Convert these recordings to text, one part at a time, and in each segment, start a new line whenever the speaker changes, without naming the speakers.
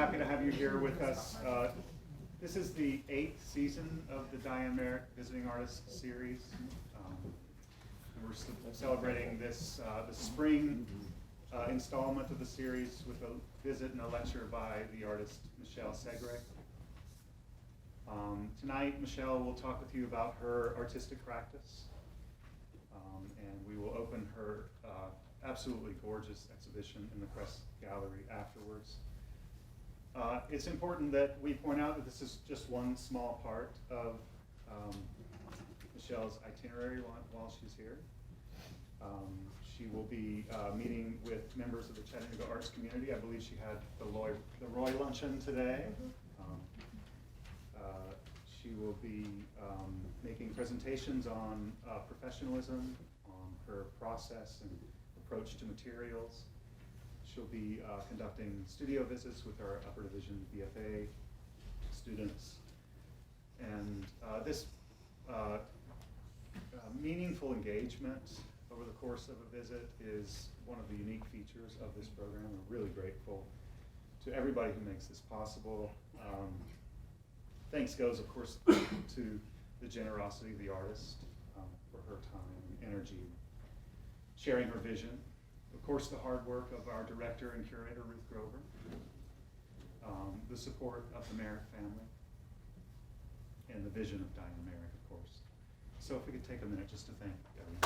happy to have you here with us. This is the 8th season of the Diane Marek Visiting Artist series. And we're celebrating this the spring installment of the series with a visit and a lecture by the artist Michelle Segre. Tonight, Michelle will talk with you about her artistic practice, and we will open her absolutely gorgeous exhibition in the Cress gallery afterwards. It's important that we point out that this is just one small part of Michelle's itinerary while she's here. She will be meeting with members of the Chattanooga arts community. I believe she had the Roy luncheon today. She will be making presentations on professionalism, on her process and approach to materials. She'll be conducting studio visits with our upper division BFA students. And this meaningful engagement over the course of a visit is one of the unique features of this program. We're really grateful to everybody who makes this possible. Thanks goes, of course, to the generosity of the artist for her time and energy, sharing her vision. Of course, the hard work of our director and curator, Ruth Grover, the support of the Marek family, and the vision of Diane Marek, of course. So if we could take a minute just to thank everyone.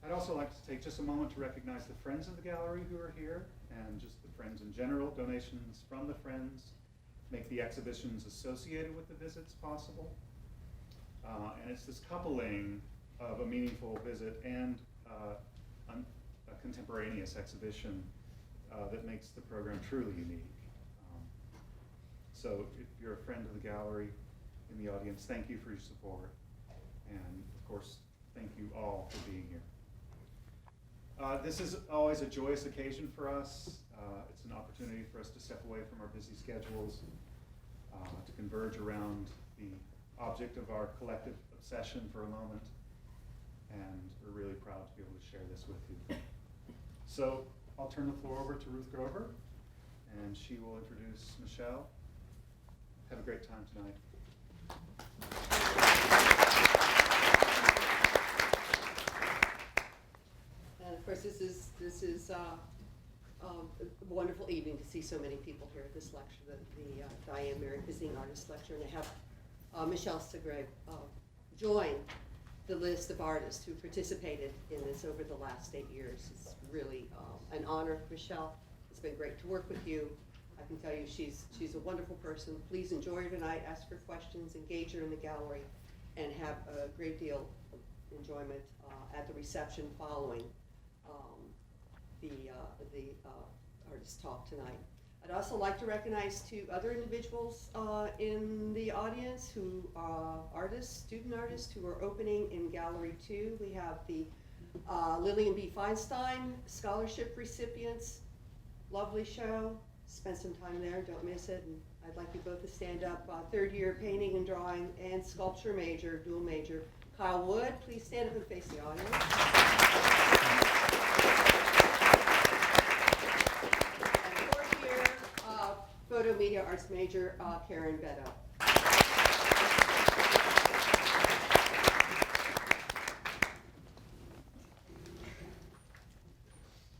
I'd also like to take just a moment to recognize the friends of the gallery who are here, and just the friends in general. Donations from the friends make the exhibitions associated with the visits possible. And it's this coupling of a meaningful visit and a contemporaneous exhibition that makes the program truly unique. So if you're a friend of the gallery in the audience, thank you for your support. And of course, thank you all for being here. This is always a joyous occasion for us. It's an opportunity for us to step away from our busy schedules, to converge around the object of our collective obsession for a moment. And we're really proud to be able to share this with you. So I'll turn the floor over to Ruth Grover, and she will introduce Michelle. Have a great time tonight.
And of course, this is a wonderful evening to see so many people here at this lecture, the Diane Marek Visiting Artist lecture, and to have Michelle Segre join the list of artists who participated in this over the last 8 years. It's really an honor, Michelle. It's been great to work with you. I can tell you she's a wonderful person. Please enjoy her tonight, ask her questions, engage her in the gallery, and have a great deal of enjoyment at the reception following the artist talk tonight. I'd also like to recognize two other individuals in the audience who are student artists who are opening in Gallery 2. We have the Lillian B. Feinstein Scholarship recipients. Lovely show. Spend some time there, don't miss it. And I'd like you both to stand up. Third year painting and drawing and sculpture major, dual major. Kyle Wood, please stand up and face the audience. Photo Media Arts major, Karen Beto.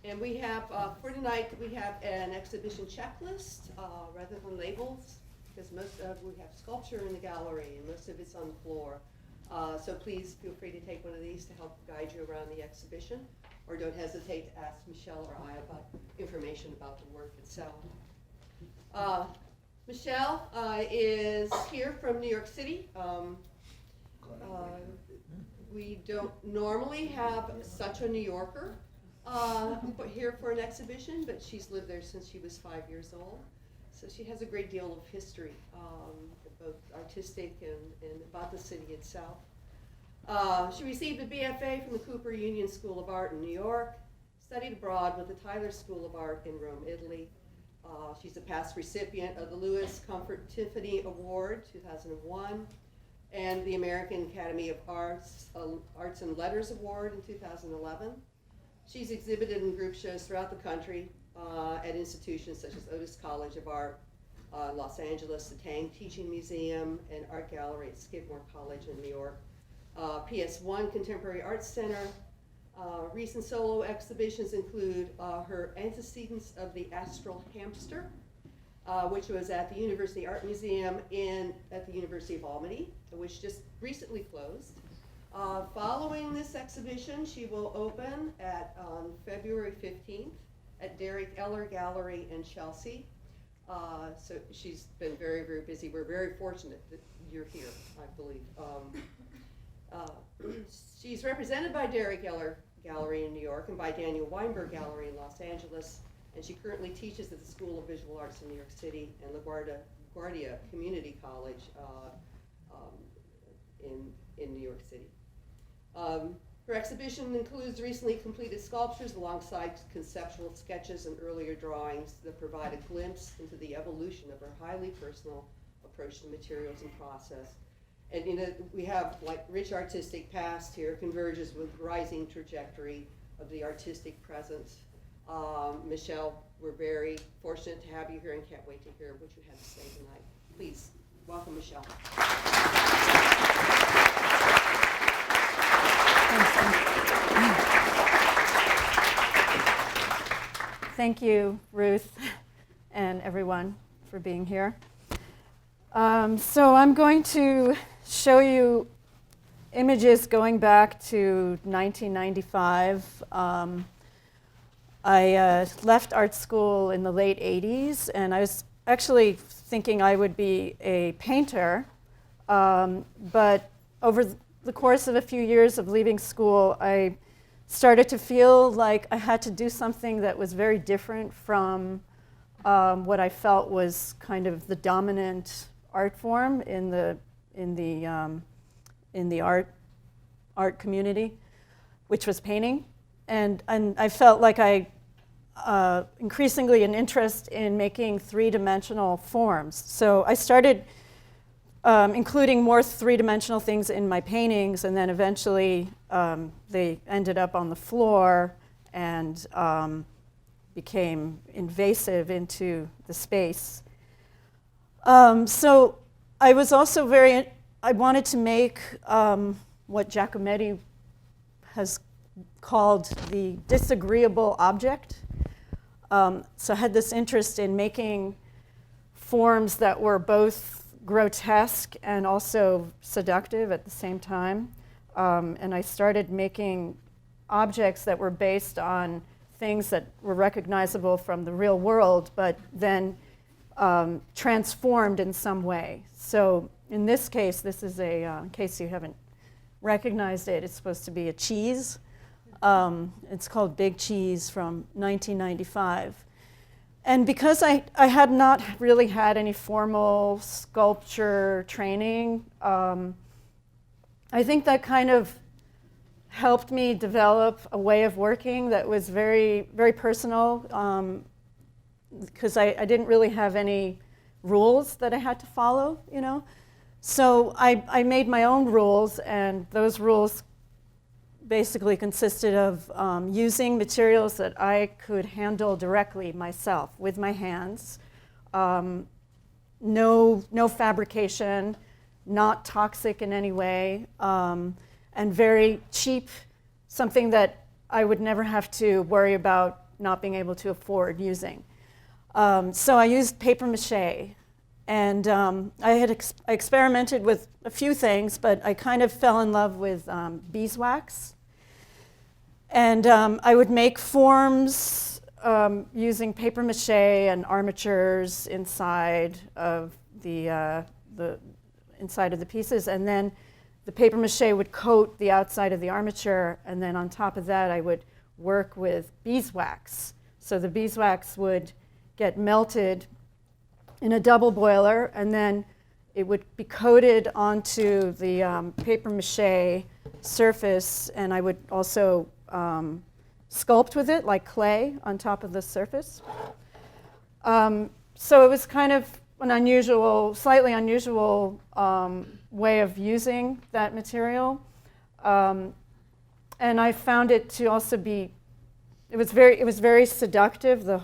And we have, for tonight, we have an exhibition checklist rather than labels, because we have sculpture in the gallery and most of it's on the floor. So please feel free to take one of these to help guide you around the exhibition, or don't hesitate to ask Michelle or I about information about the work itself. Michelle is here from New York City. We don't normally have such a New Yorker here for an exhibition, but she's lived there since she was 5 years old. So she has a great deal of history, both artistic and about the city itself. She received a BFA from the Cooper Union School of Art in New York, studied abroad with the Tyler School of Art in Rome, Italy. She's a past recipient of the Louis Comfort Tiffany Award, 2001, and the American Academy of Arts and Letters Award in 2011. She's exhibited in group shows throughout the country at institutions such as Otis College of Art, Los Angeles, the Tang Teaching Museum, and Art Gallery at Skidmore College in New York, PS1 Contemporary Arts Center. Recent solo exhibitions include her Antecedents of the Astral Hamster, which was at the University Art Museum at the University of Albany, which just recently closed. Following this exhibition, she will open on February 15th at Derek Eller Gallery in Chelsea. So she's been very, very busy. We're very fortunate that you're here, I believe. She's represented by Derek Eller Gallery in New York and by Daniel Weinberg Gallery in Los Angeles, and she currently teaches at the School of Visual Arts in New York City and LaGuardia Community College in New York City. Her exhibition includes recently completed sculptures alongside conceptual sketches and earlier drawings that provide a glimpse into the evolution of her highly personal approach to materials and process. And we have like rich artistic past here, converges with rising trajectory of the artistic presence. Michelle, we're very fortunate to have you here and can't wait to hear what you have to say tonight. Please, welcome Michelle.
Thank you, Ruth, and everyone for being here. So I'm going to show you images going back to 1995. I left art school in the late 80s, and I was actually thinking I would be a painter, but over the course of a few years of leaving school, I started to feel like I had to do something that was very different from what I felt was kind of the dominant art form in the art community, which was painting, and I felt like increasingly an interest in making three-dimensional forms. So I started including more three-dimensional things in my paintings, and then eventually they ended up on the floor and became invasive into the space. So I was also I wanted to make what Giacometti has called the disagreeable object. So I had this interest in making forms that were both grotesque and also seductive at the same time. And I started making objects that were based on things that were recognizable from the real world, but then transformed in some way. So in this case, this is in case you haven't recognized it, it's supposed to be a cheese. It's called Big Cheese from 1995. And because I had not really had any formal sculpture training, I think that kind of helped me develop a way of working that was very, very personal, because I didn't really have any rules that I had to follow, you know. So I made my own rules, and those rules basically consisted of using materials that I could handle directly myself with my hands. No fabrication, not toxic in any way, and very cheap, something that I would never have to worry about not being able to afford using. So I used paper mache, and I experimented with a few things, but I kind of fell in love with beeswax. And I would make forms using paper mache and armatures inside of the inside of the pieces, and then the paper mache would coat the outside of the armature, and then on top of that I would work with beeswax. So the beeswax would get melted in a double boiler, and then it would be coated onto the paper mache surface, and I would also sculpt with it like clay on top of the surface. So it was kind of an unusual, slightly unusual way of using that material. And I found it to also be, it was very seductive, the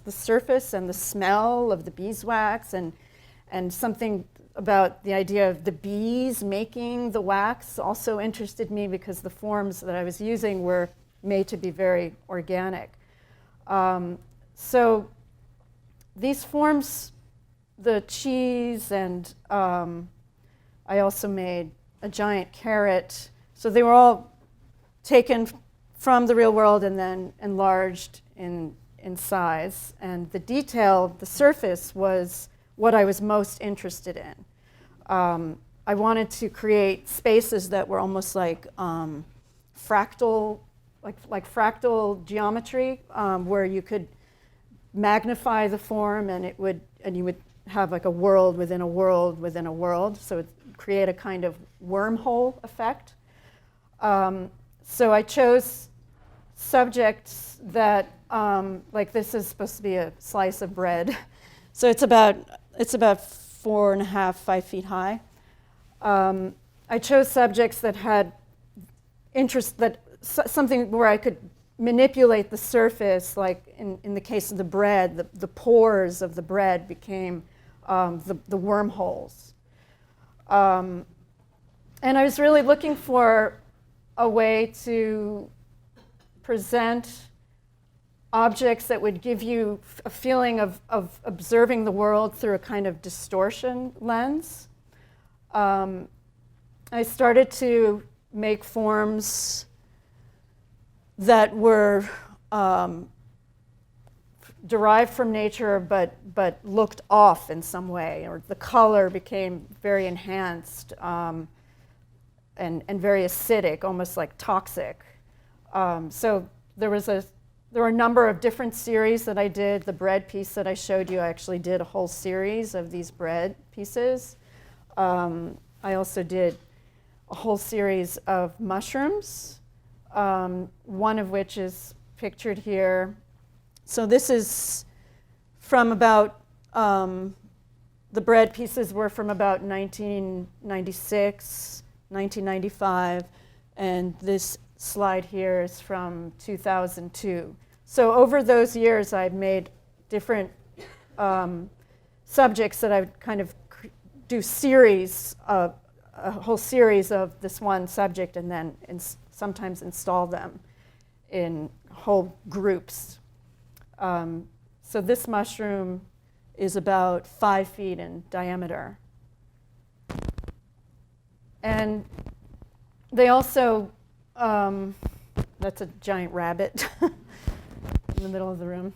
surface and the smell of the beeswax, and something about the idea of the bees making the wax also interested me, because the forms that I was using were made to be very organic. So these forms, the cheese, and I also made a giant carrot. So they were all taken from the real world and then enlarged in size. And the detail, the surface, was what I was most interested in. I wanted to create spaces that were almost like fractal, like fractal geometry, where you could magnify the form, and you would have like a world within a world within a world. So it create a kind of wormhole effect. So I chose subjects that, like this is supposed to be a slice of bread. So it's about 4.5, 5 feet high. I chose subjects that had interest, something where I could manipulate the surface, like in the case of the bread, the pores of the bread became the wormholes. And I was really looking for a way to present objects that would give you a feeling of observing the world through a kind of distortion lens. I started to make forms that were derived from nature but looked off in some way, or the color became very enhanced and very acidic, almost like toxic. So there were a number of different series that I did. The bread piece that I showed you, I actually did a whole series of these bread pieces. I also did a whole series of mushrooms, one of which is pictured here. So this is from about, the bread pieces were from about 1996, 1995, and this slide here is from 2002. So over those years, I've made different subjects that I would kind of do a whole series of this one subject, and then sometimes install them in whole groups. So this mushroom is about 5 feet in diameter. And they also, that's a giant rabbit in the middle of the room.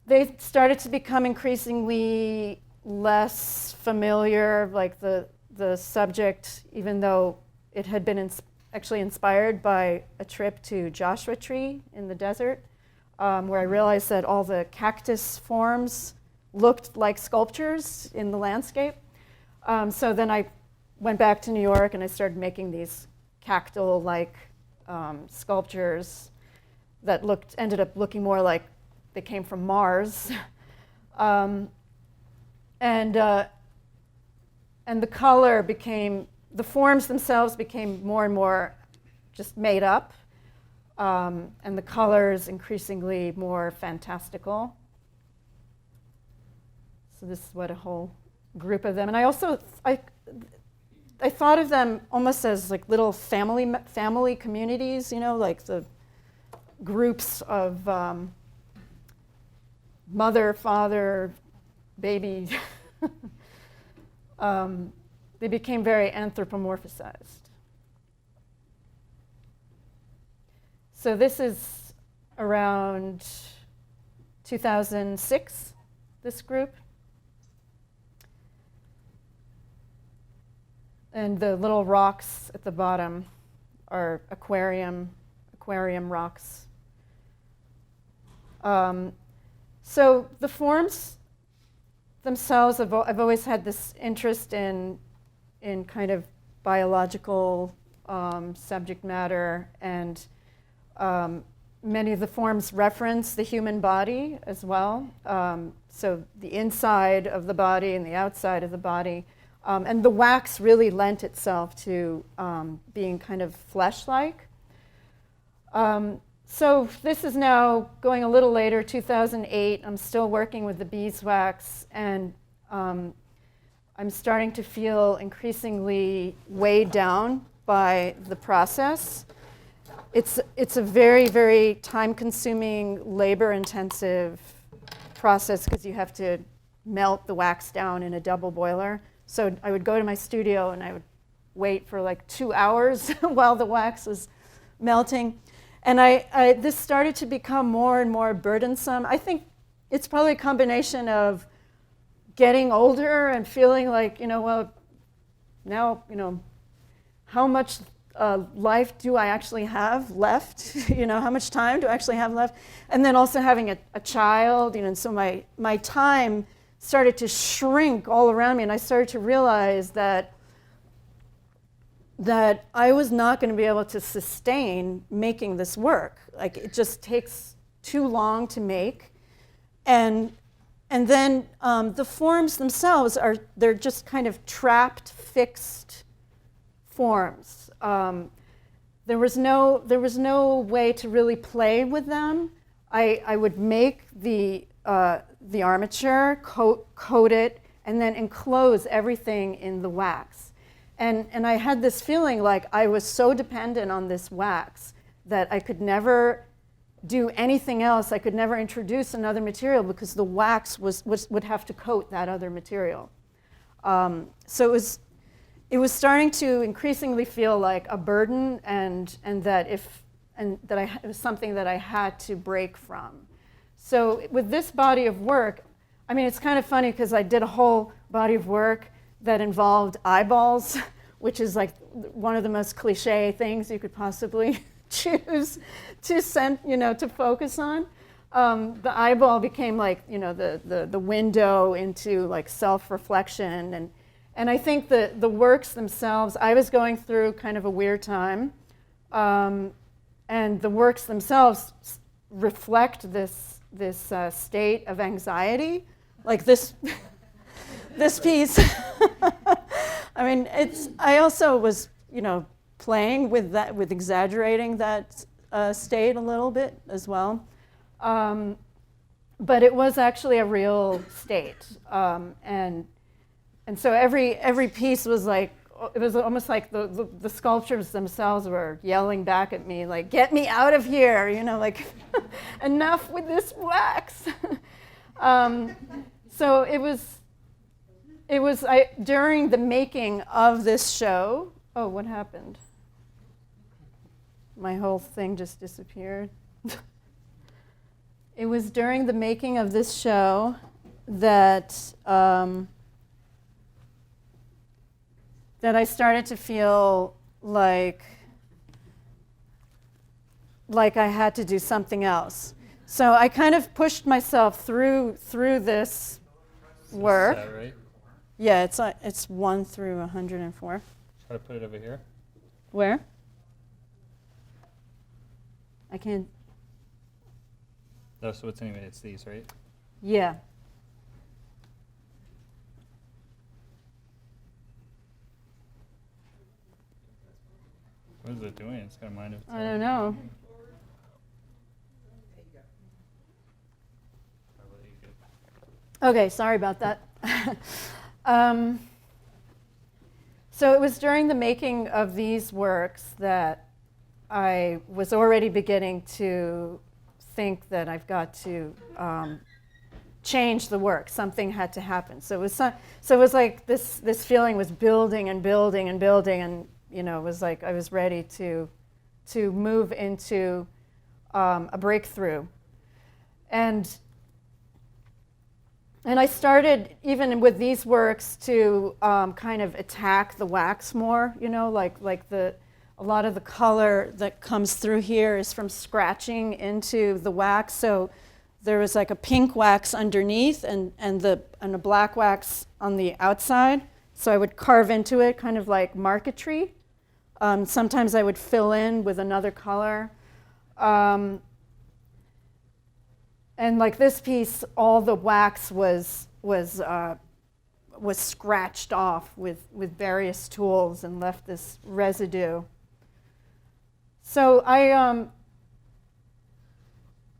They started to become increasingly less familiar, like the subject, even though it had been actually inspired by a trip to Joshua Tree in the desert, where I realized that all the cactus forms looked like sculptures in the landscape. So then I went back to New York and I started making these cactal-like sculptures that ended up looking more like they came from Mars. And the color became, the forms themselves became more and more just made up, and the colors increasingly more fantastical. So this is what a whole group of them. And I also, I thought of them almost as like little family communities, you know, like the groups of mother, father, baby. They became very anthropomorphized. So this is around 2006, this group. And the little rocks at the bottom are aquarium rocks. So the forms themselves, I've always had this interest in kind of biological subject matter, and many of the forms reference the human body as well. So the inside of the body and the outside of the body. And the wax really lent itself to being kind of flesh-like. So this is now going a little later, 2008. I'm still working with the beeswax, and I'm starting to feel increasingly weighed down by the process. It's a very, very time-consuming, labor-intensive process because you have to melt the wax down in a double boiler. So I would go to my studio and I would wait for like 2 hours while the wax was melting. And this started to become more and more burdensome. I think it's probably a combination of getting older and feeling like, well, now, how much life do I actually have left? How much time do I actually have left? And then also having a child, and so my time started to shrink all around me, and I started to realize that I was not going to be able to sustain making this work. Like, it just takes too long to make. And then the forms themselves they're just kind of trapped, fixed forms. There was no way to really play with them. I would make the armature, coat it, and then enclose everything in the wax. And I had this feeling like I was so dependent on this wax that I could never do anything else. I could never introduce another material because the wax would have to coat that other material. So it was starting to increasingly feel like a burden, and that it was something that I had to break from. So with this body of work, I mean, it's kind of funny because I did a whole body of work that involved eyeballs, which is like one of the most cliche things you could possibly choose to to focus on. The eyeball became like, the window into like self-reflection, and I think the works themselves, I was going through kind of a weird time, and the works themselves reflect this state of anxiety, like this this piece. I mean, I also was, playing with that, with exaggerating that state a little bit as well. But it was actually a real state. And so every piece was like, it was almost like the sculptures themselves were yelling back at me, like, get me out of here, like, enough with this wax. So it was during the making of this show. Oh, what happened? My whole thing just disappeared. It was during the making of this show that I started to feel like I had to do something else. So I kind of pushed myself through this work.
Is that right?
Yeah, it's 1 through 104.
Try to put it over here.
Where? I can't.
No, so it's anyway, it's these, right?
Yeah.
What is it doing? It's got a mind of its
I
own.
don't know.
I'll let you go.
Okay, sorry about that. So it was during the making of these works that I was already beginning to think that I've got to change the work. Something had to happen. So it was like this feeling was building and building and building, and it was like I was ready to move into a breakthrough. And I started, even with these works, to kind of attack the wax more, a lot of the color that comes through here is from scratching into the wax. So there was like a pink wax underneath and a black wax on the outside. So I would carve into it, kind of like marquetry. Sometimes I would fill in with another color. And like this piece, all the wax was scratched off with various tools and left this residue. So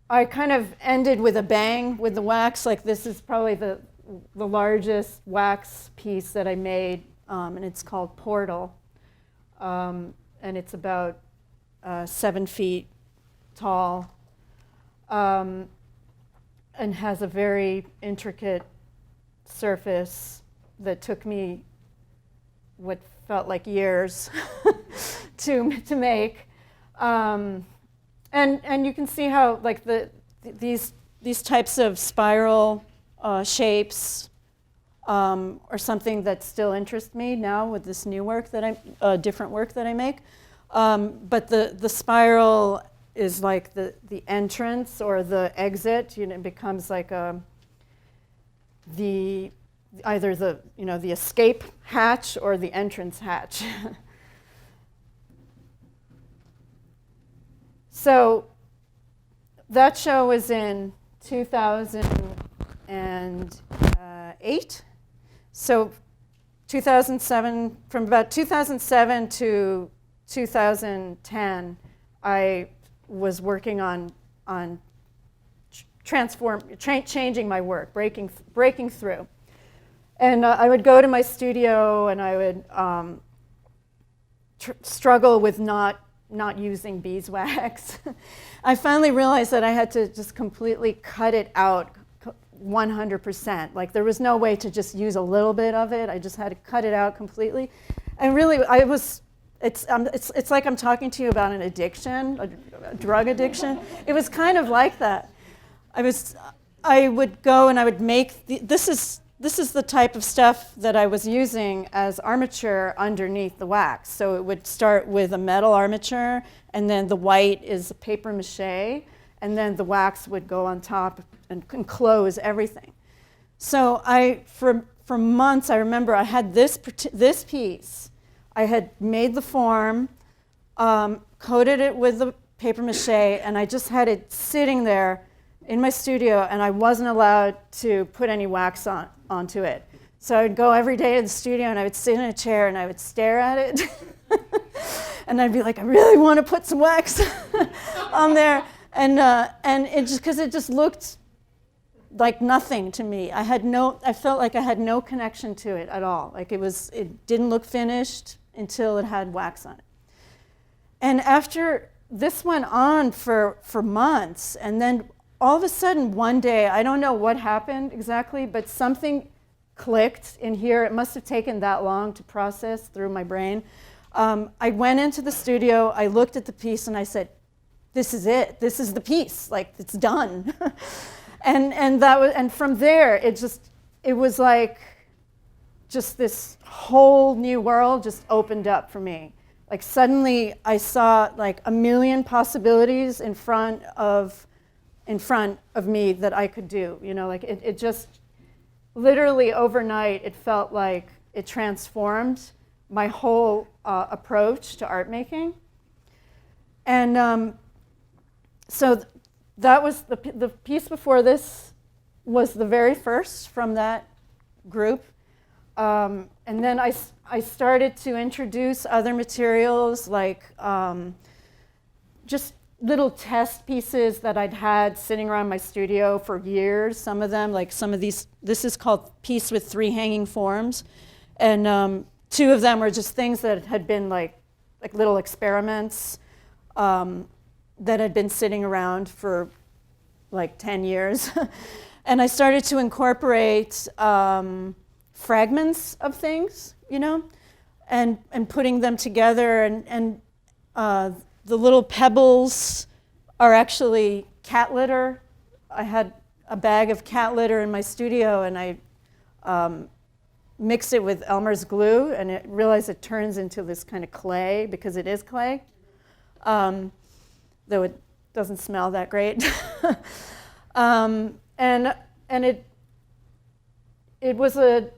I kind of ended with a bang with the wax. Like this is probably the largest wax piece that I made, and it's called Portal. And it's about 7 feet tall, and has a very intricate surface that took me what felt like years to make. And you can see how like these types of spiral shapes are something that still interests me now with this new work that different work that I make. But the spiral is like the entrance or the exit. You know, it becomes like either the escape hatch or the entrance hatch. So that show was in 2008. So 2007, from about 2007 to 2010, I was working on changing my work, breaking through. And I would go to my studio and I would struggle with not using beeswax. I finally realized that I had to just completely cut it out 100%. Like there was no way to just use a little bit of it. I just had to cut it out completely. And really, it's like I'm talking to you about an addiction, a drug addiction. It was kind of like that. I would go and I would make, this is the type of stuff that I was using as armature underneath the wax. So it would start with a metal armature, and then the white is paper mache, and then the wax would go on top and enclose everything. So for months, I remember I had this piece. I had made the form, coated it with the paper mache, and I just had it sitting there in my studio, and I wasn't allowed to put any wax onto it. So I would go every day to the studio, and I would sit in a chair, and I would stare at it. And I'd be like, I really want to put some wax on there. And it just, because it just looked like nothing to me. I felt like I had no connection to it at all. Like it didn't look finished until it had wax on it. And after this went on for months, and then all of a sudden one day, I don't know what happened exactly, but something clicked in here. It must have taken that long to process through my brain. I went into the studio, I looked at the piece, and I said, this is it. This is the piece. Like, it's done. and from there, it was like just this whole new world just opened up for me. Like suddenly I saw like a million possibilities in front of me that I could do. You know, like it just literally overnight, it felt like it transformed my whole approach to art making. And so that was the piece before this was the very first from that group. And then I started to introduce other materials, like just little test pieces that I'd had sitting around my studio for years. Some of them, like some of these, this is called Piece with 3 Hanging Forms. And 2 of them were just things that had been like little experiments that had been sitting around for like 10 years. And I started to incorporate fragments of things, you know, and putting them together. And the little pebbles are actually cat litter. I had a bag of cat litter in my studio, and I mixed it with Elmer's glue, and I realized it turns into this kind of clay, because it is clay, though it doesn't smell that great. And it was a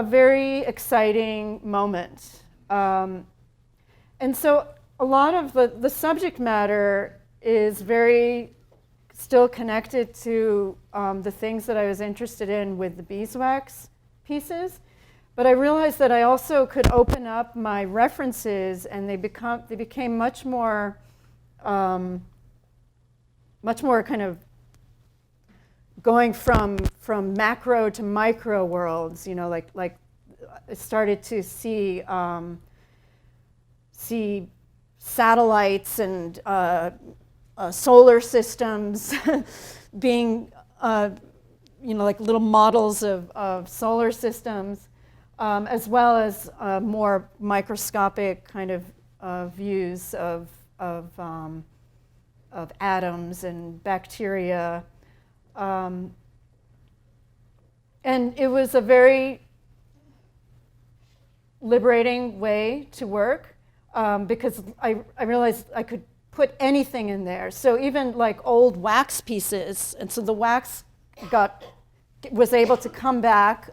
very exciting moment. And so a lot of the subject matter is very still connected to the things that I was interested in with the beeswax pieces. But I realized that I also could open up my references, and they became much more kind of going from macro to micro worlds. You know, like I started to see satellites and solar systems being, you know, like little models of solar systems. As well as more microscopic kind of views of atoms and bacteria. And it was a very liberating way to work because I realized I could put anything in there. So even like old wax pieces, and so the wax was able to come back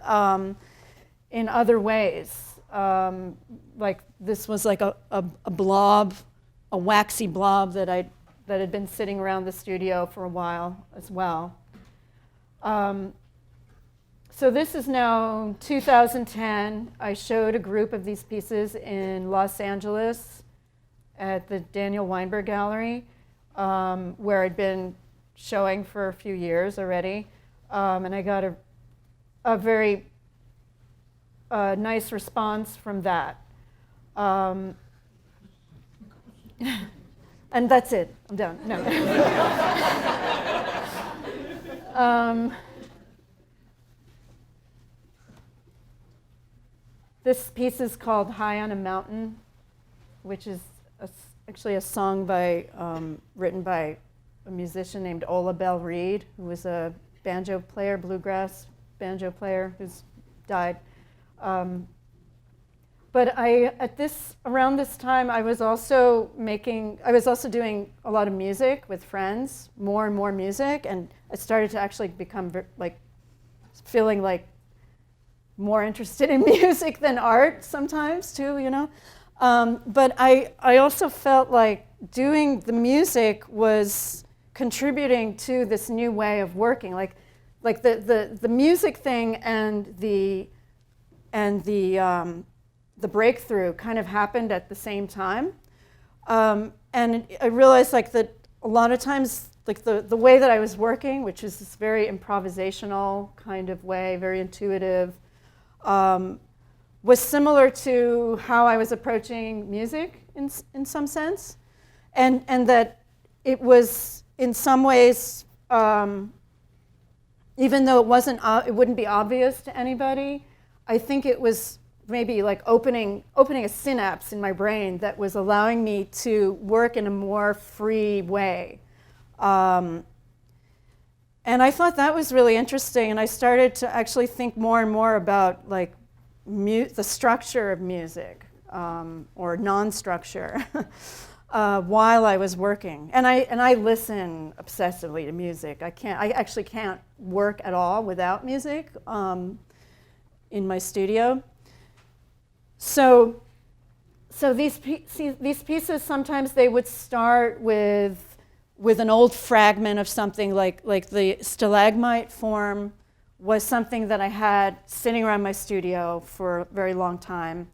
in other ways. Like this was like a blob, a waxy blob that had been sitting around the studio for a while as well. So this is now 2010. I showed a group of these pieces in Los Angeles at the Daniel Weinberg Gallery, where I'd been showing for a few years already. And I got a very nice response from that. And that's it. I'm done. No. This piece is called High on a Mountain, which is actually a song written by a musician named Ola Bell Reed, who was a banjo player, bluegrass banjo player, who's died. But around this time, I was also doing a lot of music with friends, more and more music, and I started to actually become feeling like more interested in music than art sometimes too, you know. But I also felt like doing the music was contributing to this new way of working, like the music thing and the breakthrough kind of happened at the same time. And I realized like that a lot of times, like the way that I was working, which is this very improvisational kind of way, very intuitive, was similar to how I was approaching music in some sense. And that it was in some ways, even though it wouldn't be obvious to anybody, I think it was maybe like opening a synapse in my brain that was allowing me to work in a more free way. And I thought that was really interesting, and I started to actually think more and more about like the structure of music or non-structure while I was working. And I listen obsessively to music. I actually can't work at all without music in my studio. So these pieces, sometimes they would start with an old fragment of something, like the stalagmite form was something that I had sitting around my studio for a very long time,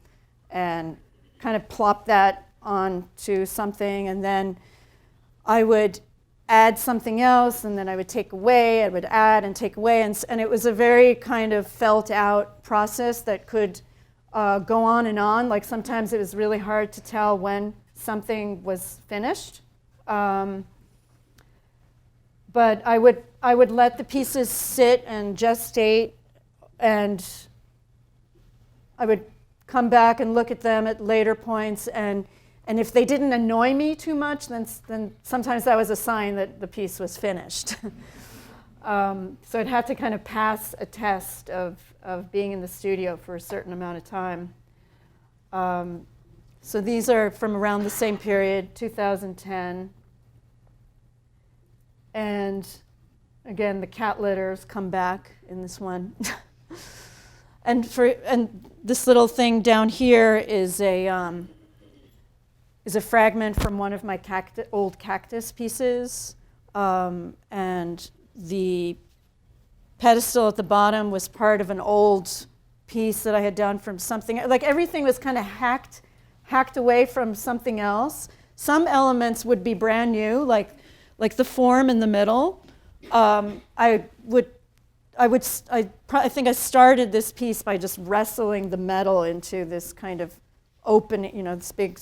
and kind of plop that onto something, and then I would add something else, and then I would take away, I would add and take away, and it was a very kind of felt out process that could go on and on. Like sometimes it was really hard to tell when something was finished. But I would let the pieces sit and gestate, and I would come back and look at them at later points, and if they didn't annoy me too much, then sometimes that was a sign that the piece was finished. So it had to kind of pass a test of being in the studio for a certain amount of time. So these are from around the same period, 2010. And again, the cat litters come back in this one. and this little thing down here is a fragment from one of my old cactus pieces. and the pedestal at the bottom was part of an old piece that I had done from something. Like everything was kind of hacked away from something else. Some elements would be brand new, like the form in the middle. I think I started this piece by just wrestling the metal into this kind of open, this big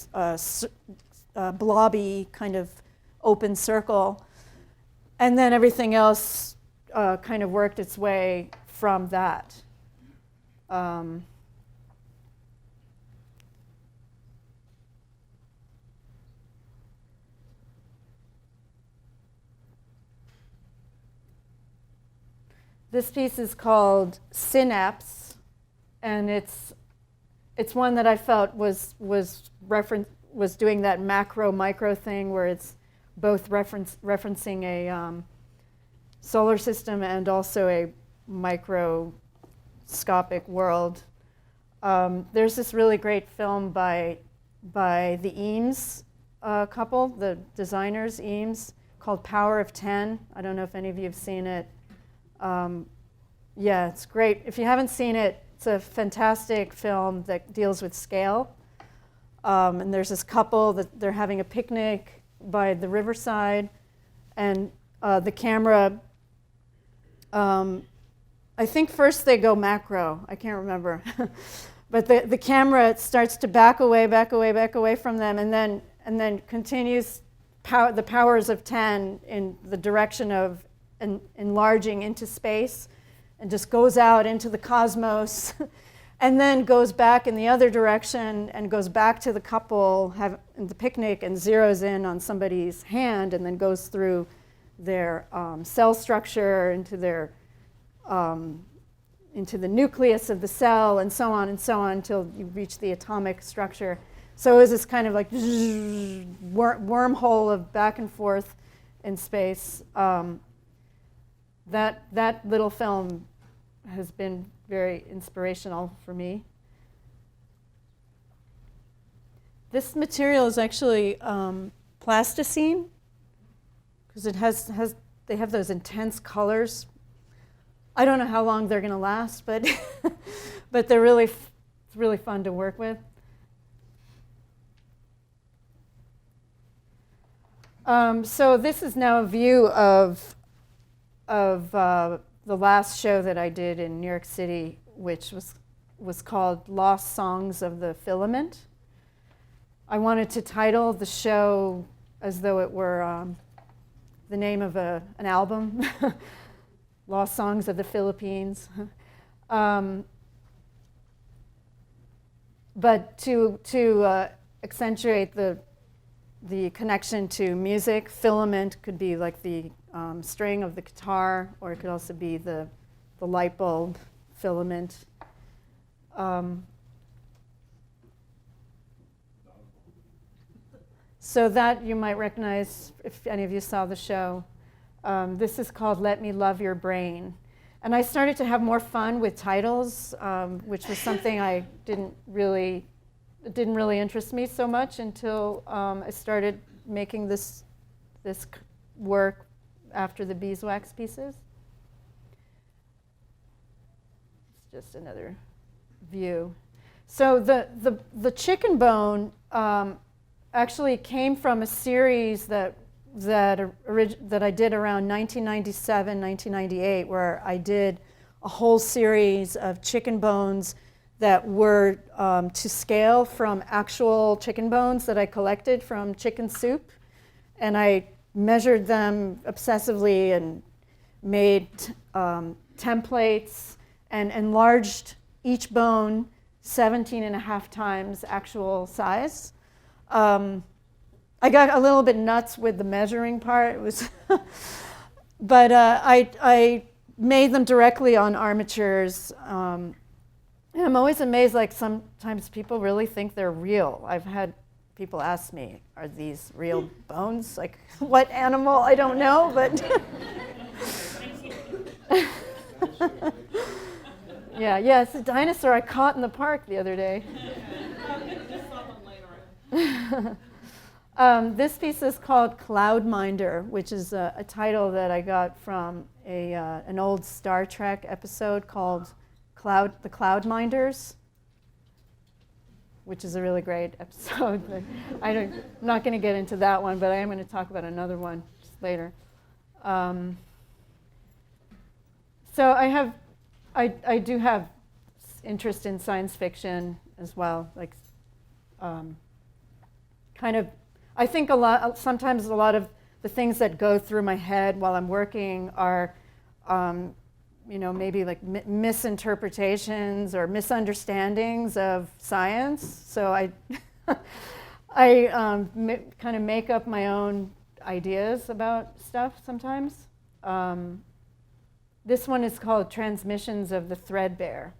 blobby kind of open circle. And then everything else kind of worked its way from that. This piece is called Synapse, and it's one that I felt was doing that macro micro thing where it's both referencing a solar system and also a microscopic world. There's this really great film by the Eames couple, the designers Eames, called Power of 10. I don't know if any of you have seen it. Yeah, it's great. If you haven't seen it, it's a fantastic film that deals with scale. And there's this couple that they're having a picnic by the riverside, and the camera, I think first they go macro, I can't remember. But the camera starts to back away from them, and then continues the powers of 10 in the direction of enlarging into space, and just goes out into the cosmos, and then goes back in the other direction and goes back to the couple in the picnic and zeroes in on somebody's hand, and then goes through their cell structure into the nucleus of the cell, and so on until you reach the atomic structure. So it was this kind of like wormhole of back and forth in space. That little film has been very inspirational for me. This material is actually plasticine, because they have those intense colors. I don't know how long they're going to last, but but they're really fun to work with. So this is now a view of the last show that I did in New York City, which was called Lost Songs of the Filament. I wanted to title the show as though it were the name of an album, Lost Songs of the Philippines. But to accentuate the connection to music, filament could be like the string of the guitar, or it could also be the light bulb filament. So that you might recognize if any of you saw the show. This is called Let Me Love Your Brain. And I started to have more fun with titles, which was something it didn't really interest me so much until I started making this work after the beeswax pieces. It's just another view. So the chicken bone actually came from a series that I did around 1997, 1998, where I did a whole series of chicken bones that were to scale from actual chicken bones that I collected from chicken soup. And I measured them obsessively and made templates and enlarged each bone 17.5 times actual size. I got a little bit nuts with the measuring part. It was but I made them directly on armatures. And I'm always amazed, like sometimes people really think they're real. I've had people ask me, are these real bones? Like, what animal? I don't know, but yeah, it's a dinosaur I caught in the park the other day. This piece is called Cloudminder, which is a title that I got from an old Star Trek episode called The Cloudminders, which is a really great episode. But I'm not going to get into that one, but I am going to talk about another one just later. So I do have interest in science fiction as well, like kind of. I think sometimes a lot of the things that go through my head while I'm working are, maybe like misinterpretations or misunderstandings of science. So I kind of make up my own ideas about stuff sometimes. This one is called Transmissions of the Threadbare.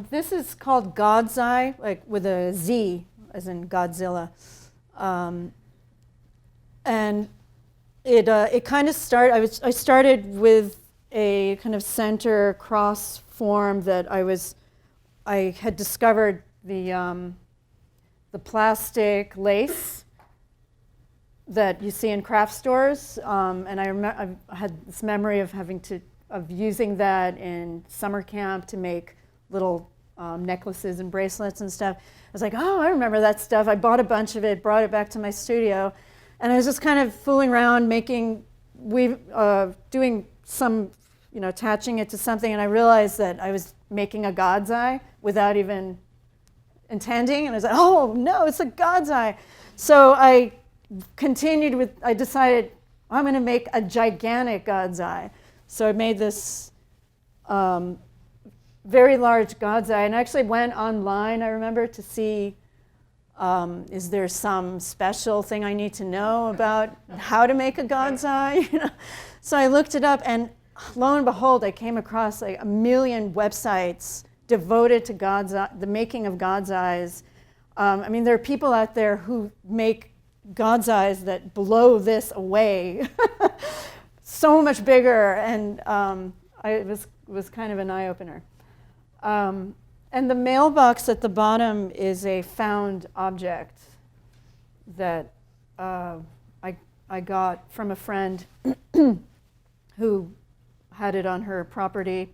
This is called God's Eye, like with a Z, as in Godzilla. And it kind of started, I started with a kind of center cross form that I had discovered the plastic lace that you see in craft stores. And I had this memory of of using that in summer camp to make little necklaces and bracelets and stuff. I was like, oh, I remember that stuff. I bought a bunch of it, brought it back to my studio, and I was just kind of fooling around, doing some, attaching it to something, and I realized that I was making a God's eye without even intending, and I was like, oh no, it's a God's eye. So I decided I'm going to make a gigantic God's eye. So I made this very large God's eye, and I actually went online, I remember, to see is there some special thing I need to know about how to make a God's eye? So I looked it up, and lo and behold, I came across like 1 million websites devoted to the making of God's eyes. There are people out there who make God's eyes that blow this away, so much bigger, and it was kind of an eye-opener. And the mailbox at the bottom is a found object that I got from a friend who had it on her property.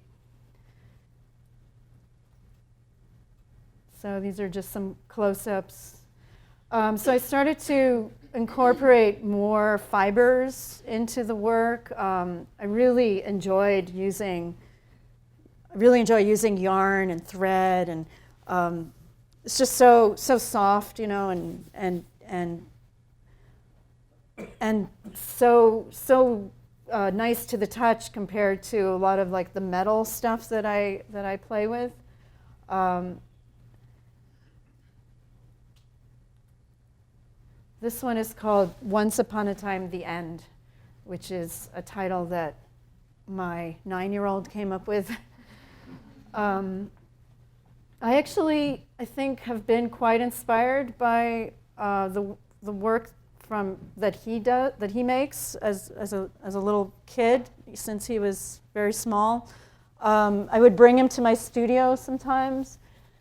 So these are just some close-ups. So I started to incorporate more fibers into the work. I really enjoy using yarn and thread, and it's just so soft, and so nice to the touch compared to a lot of like the metal stuff that I play with. This one is called Once Upon a Time, The End, which is a title that my 9-year-old came up with. I think, have been quite inspired by the work that he makes as a little kid, since he was very small. I would bring him to my studio sometimes,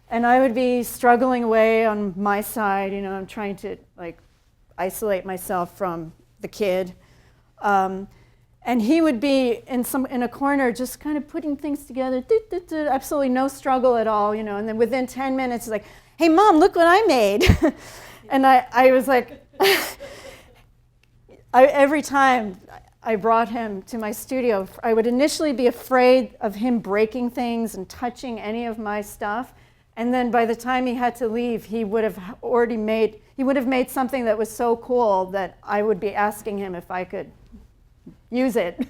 and I would be struggling away on my side. I'm trying to like isolate myself from the kid. And he would be in a corner just kind of putting things together, absolutely no struggle at all, and then within 10 minutes, he's like, hey, Mom, look what I made. And I was like, every time I brought him to my studio, I would initially be afraid of him breaking things and touching any of my stuff. And then by the time he had to leave, he would have made something that was so cool that I would be asking him if I could use it.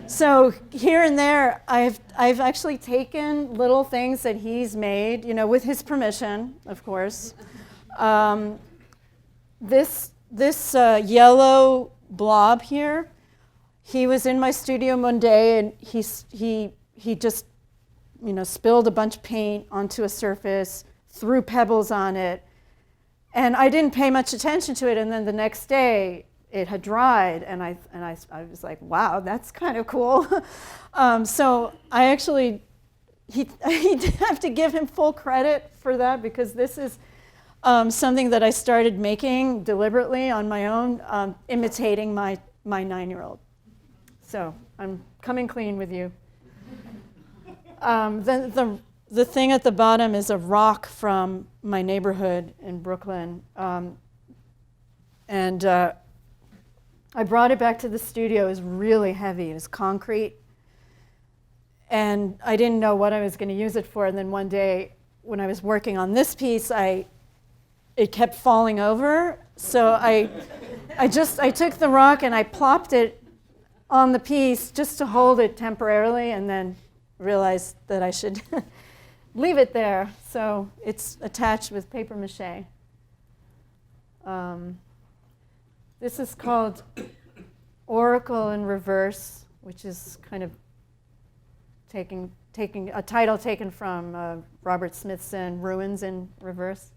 So here and there, I've actually taken little things that he's made, with his permission, of course. This yellow blob here, he was in my studio one day, and he just spilled a bunch of paint onto a surface, threw pebbles on it, and I didn't pay much attention to it. And then the next day, it had dried, and I was like, wow, that's kind of cool. So I actually I'd have to give him full credit for that, because this is something that I started making deliberately on my own, imitating my 9-year-old. So I'm coming clean with you. Then the thing at the bottom is a rock from my neighborhood in Brooklyn. And I brought it back to the studio. It was really heavy. It was concrete. And I didn't know what I was going to use it for. And then one day, when I was working on this piece, it kept falling over. So I took the rock and I plopped it on the piece just to hold it temporarily, and then realized that I should leave it there. So it's attached with paper mache. This is called Oracle in Reverse, which is kind of taking a title taken from Robert Smithson, Ruins in Reverse.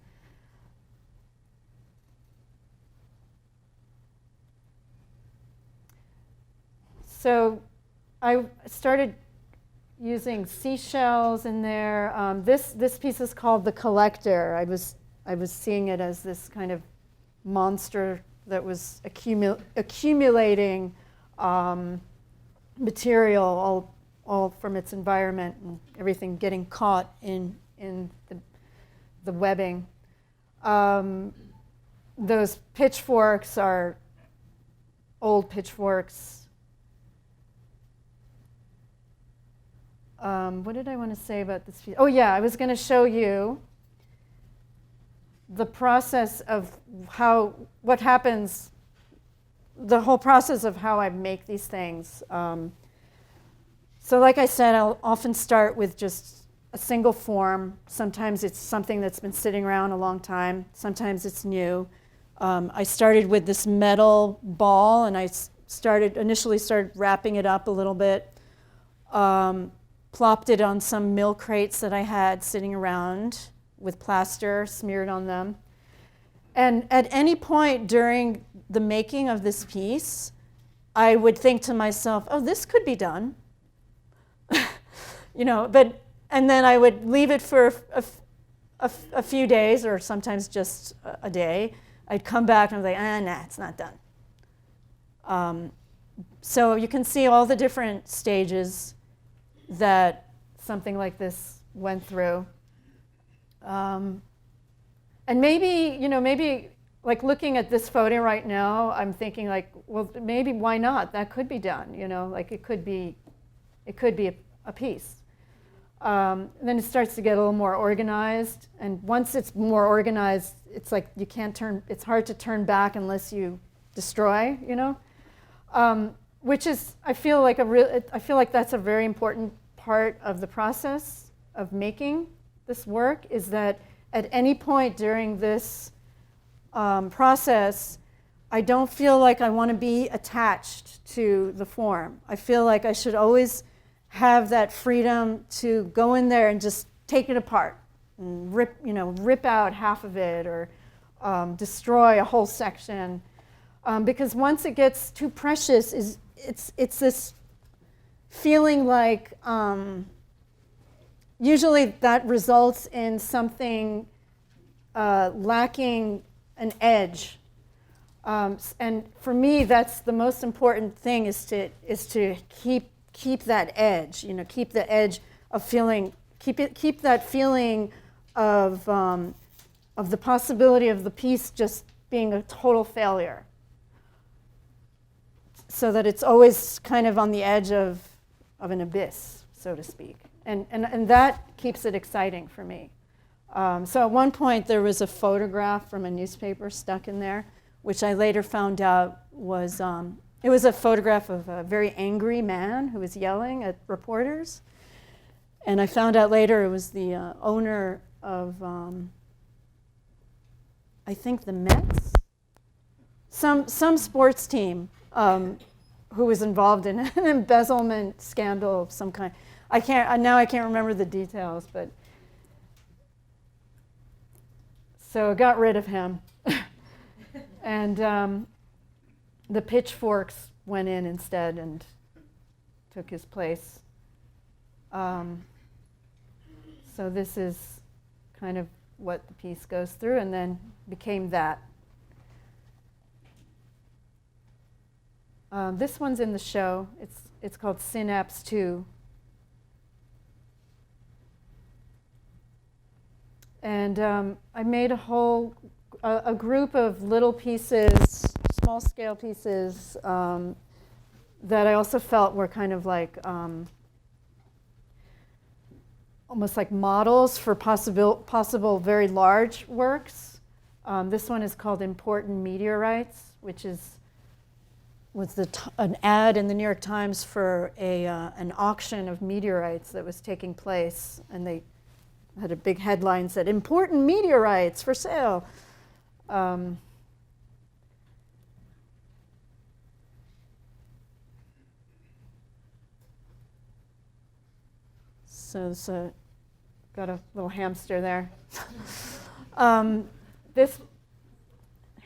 So I started using seashells in there. This piece is called The Collector. I was seeing it as this kind of monster that was accumulating material all from its environment, and everything getting caught in the webbing. Those pitchforks are old pitchforks. What did I want to say about this piece? Oh yeah, I was going to show you the process of what happens, the whole process of how I make these things. So like I said, I'll often start with just a single form. Sometimes it's something that's been sitting around a long time. Sometimes it's new. I started with this metal ball, and I initially started wrapping it up a little bit. Plopped it on some milk crates that I had sitting around with plaster smeared on them. And at any point during the making of this piece, I would think to myself, oh, this could be done. And then I would leave it for a few days, or sometimes just a day. I'd come back and I'd be like, nah, it's not done. So you can see all the different stages that something like this went through. And maybe like looking at this photo right now, I'm thinking like, well, maybe why not? That could be done, like it could be a piece. Then it starts to get a little more organized, and once it's more organized, it's like it's hard to turn back unless you destroy, which is, I feel like that's a very important part of the process of making this work, is that at any point during this process, I don't feel like I want to be attached to the form. I feel like I should always have that freedom to go in there and just take it apart and rip out half of it, or destroy a whole section, because once it gets too precious, it's this feeling like usually that results in something lacking an edge, and for me that's the most important thing, is to keep that edge, keep the edge of feeling, keep that feeling of the possibility of the piece just being a total failure, so that it's always kind of on the edge of an abyss, so to speak, and that keeps it exciting for me. So at one point there was a photograph from a newspaper stuck in there, which I later found out was it was a photograph of a very angry man who was yelling at reporters. And I found out later it was the owner of, I think, the Mets? Some sports team who was involved in an embezzlement scandal of some kind. I can't remember the details, but so I got rid of him. And the pitchforks went in instead and took his place. So this is kind of what the piece goes through, and then became that. This one's in the show. It's called Synapse 2. And I made a group of little pieces, small scale pieces, that I also felt were kind of like almost like models for possible very large works. This one is called Important Meteorites, which was an ad in the New York Times for an auction of meteorites that was taking place, and they had a big headline that said, "Important meteorites for sale." So got a little hamster there. This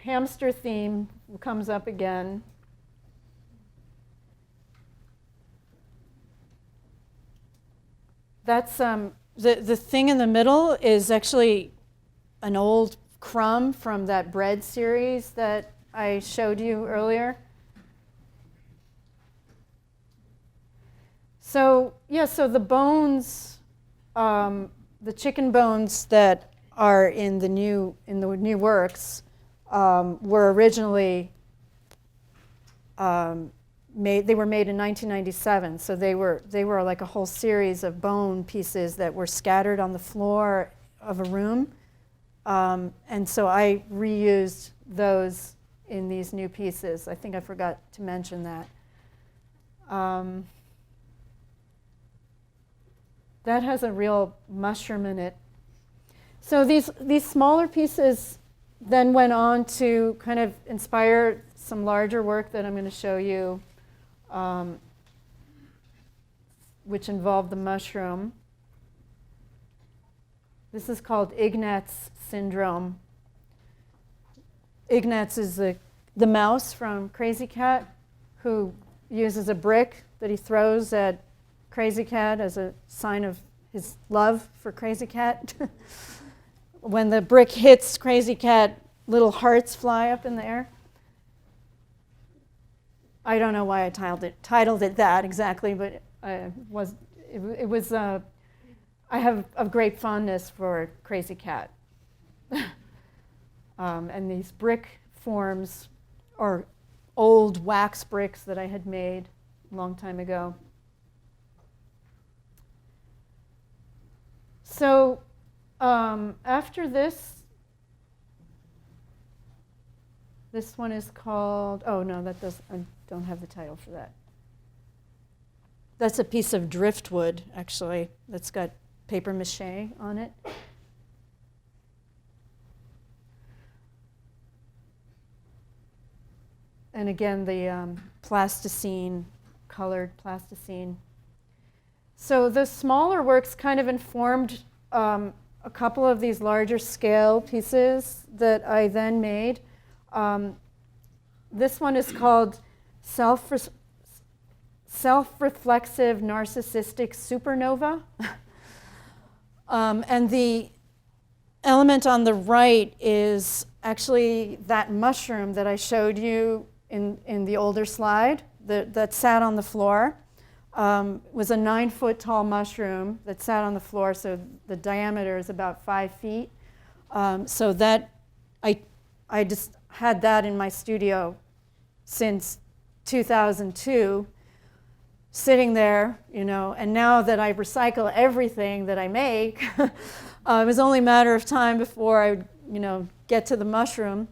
hamster theme comes up again. That's the thing in the middle is actually an old crumb from that bread series that I showed you earlier. So yeah, so the bones, the chicken bones that are in the new works were originally made. They were made in 1997. So they were like a whole series of bone pieces that were scattered on the floor of a room, and so I reused those in these new pieces. I think I forgot to mention that. That has a real mushroom in it. So these smaller pieces then went on to kind of inspire some larger work that I'm going to show you, which involved the mushroom. This is called Ignatz syndrome. Ignatz is the mouse from Crazy Cat, who uses a brick that he throws at Crazy Cat as a sign of his love for Crazy Cat. When the brick hits Crazy Cat, little hearts fly up in the air. I don't know why I titled it that exactly, but I have a great fondness for Crazy Cat. And these brick forms are old wax bricks that I had made a long time ago. So after this one is called, oh no, I don't have the title for that. That's a piece of driftwood, actually, that's got paper mache on it. And again, the plasticine, colored plasticine. So the smaller works kind of informed a couple of these larger scale pieces that I then made. This one is called Self-Reflexive Narcissistic Supernova. And the element on the right is actually that mushroom that I showed you in the older slide that sat on the floor. Was a 9-foot tall mushroom that sat on the floor, so the diameter is about 5 feet. So that I just had that in my studio since 2002, sitting there, and now that I recycle everything that I make, it was only a matter of time before I would, get to the mushroom.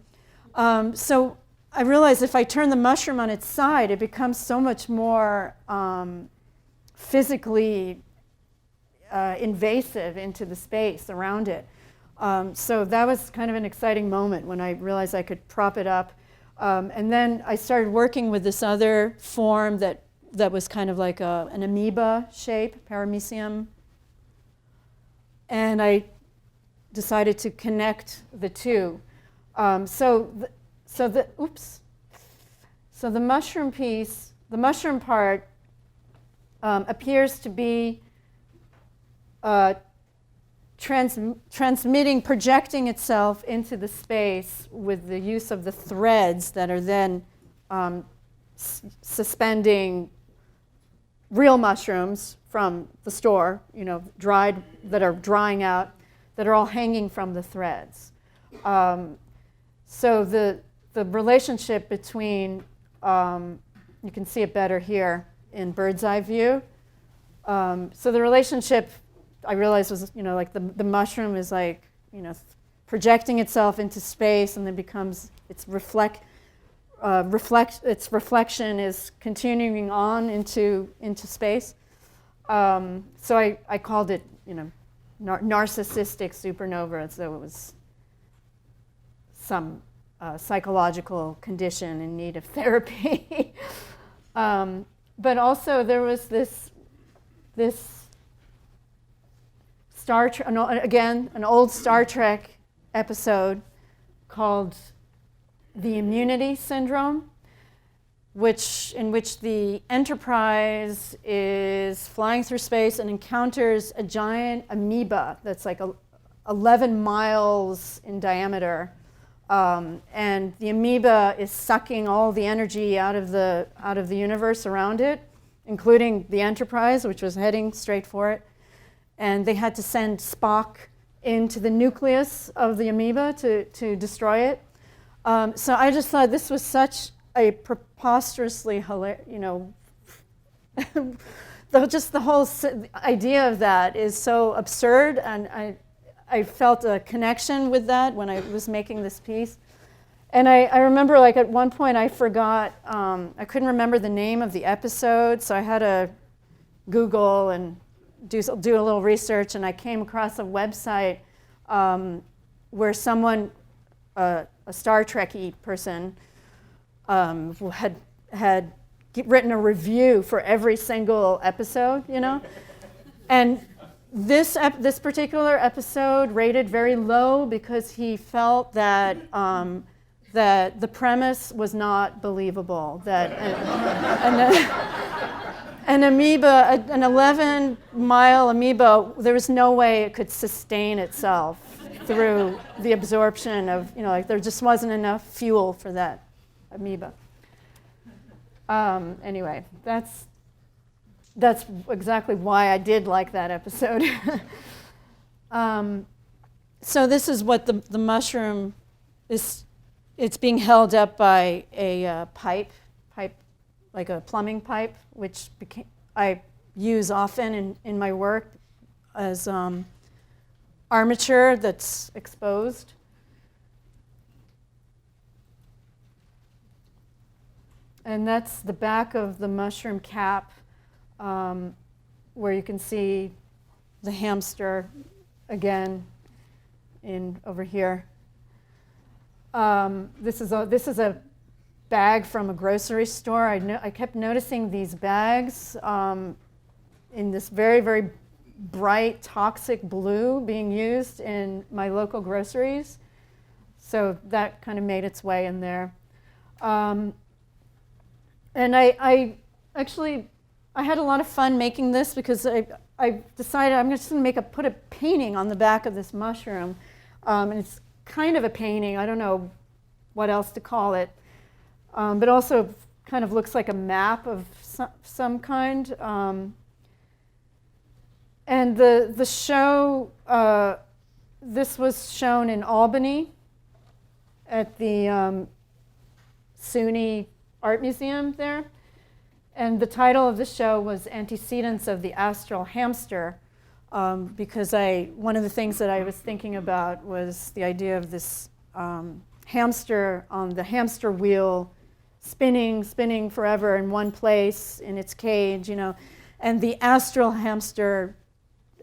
So I realized if I turn the mushroom on its side, it becomes so much more physically invasive into the space around it. So that was kind of an exciting moment when I realized I could prop it up. And then I started working with this other form that was kind of like an amoeba shape, Paramecium. And I decided to connect the two. So the mushroom piece, the mushroom part, appears to be transmitting, projecting itself into the space with the use of the threads that are then suspending real mushrooms from the store, dried, that are drying out, that are all hanging from the threads. So the relationship between, you can see it better here in bird's eye view. So the relationship, I realized, was, like the mushroom is like, projecting itself into space, and then becomes, its reflection is continuing on into space. So I called it, narcissistic supernova, as though it was some psychological condition in need of therapy. But also there was this Star Trek, again, an old Star Trek episode called The Immunity Syndrome, in which the Enterprise is flying through space and encounters a giant amoeba that's like 11 miles in diameter. And the amoeba is sucking all the energy out of the universe around it, including the Enterprise, which was heading straight for it. And they had to send Spock into the nucleus of the amoeba to destroy it. So I just thought this was such a preposterously hilarious, just the whole idea of that is so absurd, and I felt a connection with that when I was making this piece. And I remember, like, at one point I forgot, I couldn't remember the name of the episode, so I had to Google and do a little research, and I came across a website where someone, a Star Trek-y person, had written a review for every single episode, and this particular episode rated very low because he felt that that the premise was not believable, that an amoeba, an 11-mile amoeba, there was no way it could sustain itself through the absorption of, there just wasn't enough fuel for that amoeba. Anyway, that's exactly why I did like that episode. So this is what the mushroom is. It's being held up by a pipe, like a plumbing pipe, which I use often in my work as armature that's exposed. And that's the back of the mushroom cap, where you can see the hamster again over here. This is a bag from a grocery store. I kept noticing these bags in this very, very bright toxic blue being used in my local groceries. So that kind of made its way in there. And I had a lot of fun making this because I decided I'm just going to put a painting on the back of this mushroom. And it's kind of a painting. I don't know what else to call it. But also kind of looks like a map of some kind. And the show, this was shown in Albany at the SUNY Art Museum there. And the title of the show was Antecedents of the Astral Hamster, because one of the things that I was thinking about was the idea of this hamster on the hamster wheel, spinning forever in one place in its cage, and the astral hamster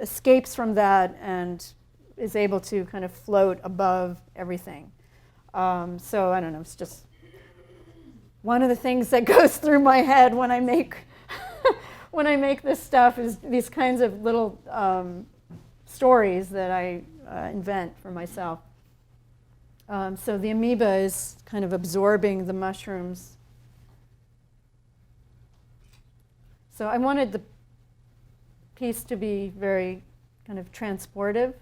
escapes from that and is able to kind of float above everything. So I don't know, it's just one of the things that goes through my head when I make this stuff is these kinds of little stories that I invent for myself. So the amoeba is kind of absorbing the mushrooms. So I wanted the piece to be very kind of transportive.